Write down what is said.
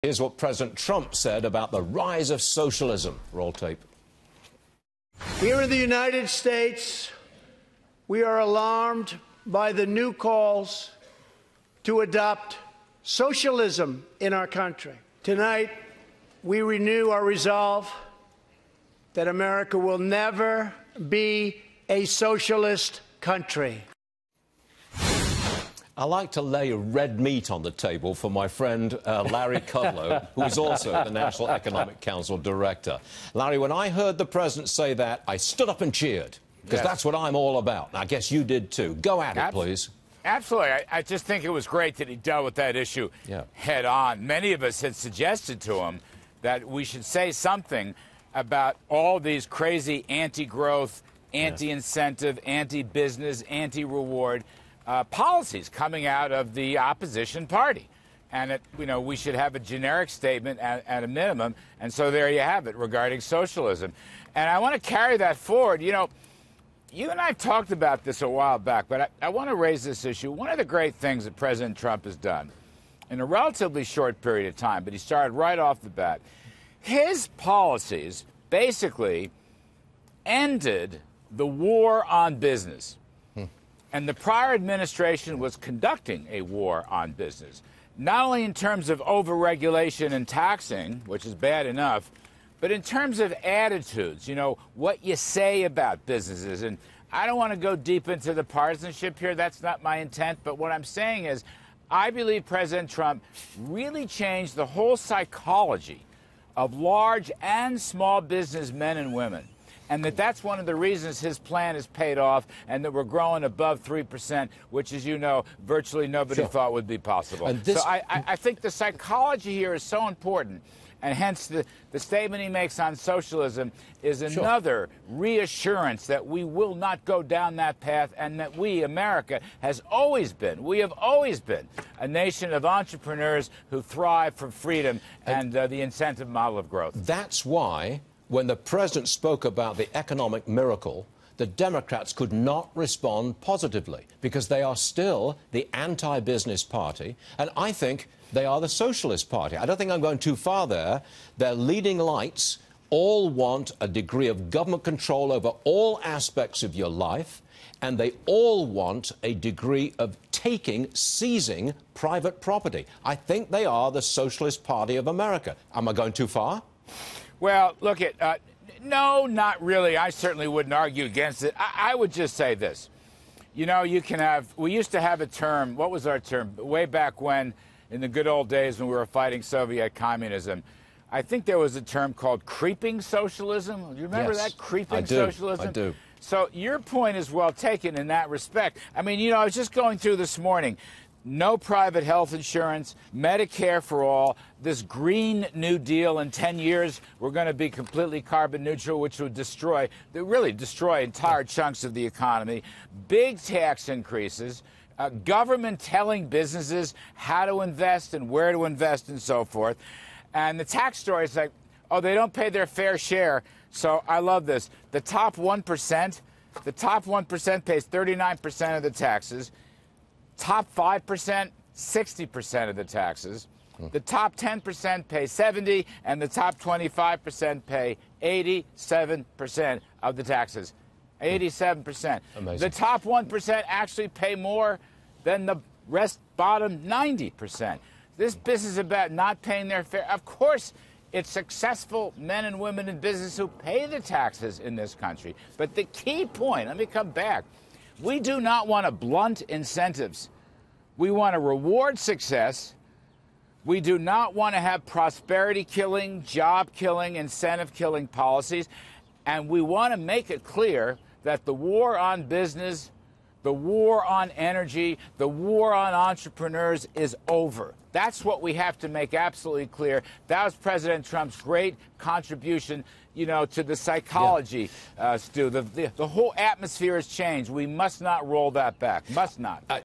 Here's what President Trump said about the rise of socialism. Roll tape. Here in the United States, we are alarmed by the new calls to adopt socialism in our country. Tonight, we renew our resolve that America will never be a socialist country. I like to lay red meat on the table for my friend Larry Kudlow, who is also the National Economic Council Director. Larry, when I heard the President say that, I stood up and cheered, because that's what I'm all about. I guess you did too. Go at it, please. Absolutely. I just think it was great that he dealt with that issue head on. Many of us had suggested to him that we should say something about all these crazy anti-growth, anti-incentive, anti-business, anti-reward policies coming out of the opposition party. And, we should have a generic statement at a minimum. And so there you have it regarding socialism. And I want to carry that forward. You and I talked about this a while back, but I want to raise this issue. One of the great things that President Trump has done in a relatively short period of time, but he started right off the bat, his policies basically ended the war on business. And the prior administration was conducting a war on business, not only in terms of overregulation and taxing, which is bad enough, but in terms of attitudes, what you say about businesses. And I don't want to go deep into the partisanship here. That's not my intent. But what I'm saying is I believe President Trump really changed the whole psychology of large and small business men and women. And that's one of the reasons his plan has paid off and that we're growing above 3%, which, as you know, virtually nobody thought would be possible. So I think the psychology here is so important. And hence the statement he makes on socialism is another reassurance that we will not go down that path and that we, America, we have always been a nation of entrepreneurs who thrive for freedom and the incentive model of growth. That's why, when the President spoke about the economic miracle, the Democrats could not respond positively because they are still the anti-business party, and I think they are the socialist party. I don't think I'm going too far there. Their leading lights all want a degree of government control over all aspects of your life, and they all want a degree of seizing private property. I think they are the Socialist Party of America. Am I going too far? Well, look, no, not really. I certainly wouldn't argue against it. I would just say this. We used to have a term. What was our term? Way back when, in the good old days when we were fighting Soviet communism, I think there was a term called creeping socialism. Do you remember that? Creeping socialism? I do. So your point is well taken in that respect. I mean, I was just going through this morning. No private health insurance, Medicare for all, this Green New Deal in 10 years, we're going to be completely carbon neutral, which would really destroy entire chunks of the economy, big tax increases, government telling businesses how to invest and where to invest and so forth. And the tax story is like, they don't pay their fair share. So I love this. The top 1% pays 39% of the taxes. Top 5%, 60% of the taxes. The top 10% pay 70%, and the top 25% pay 87% of the taxes. 87%. Amazing. The top 1% actually pay more than the bottom 90%. This business is about not paying their fair. Of course, it's successful men and women in business who pay the taxes in this country. But the key point, let me come back. We do not want to blunt incentives. We want to reward success. We do not want to have prosperity-killing, job-killing, incentive-killing policies. And we want to make it clear that the war on business, the war on energy, the war on entrepreneurs is over. That's what we have to make absolutely clear. That was President Trump's great contribution, to the psychology, Stu. The whole atmosphere has changed. We must not roll that back. Must not.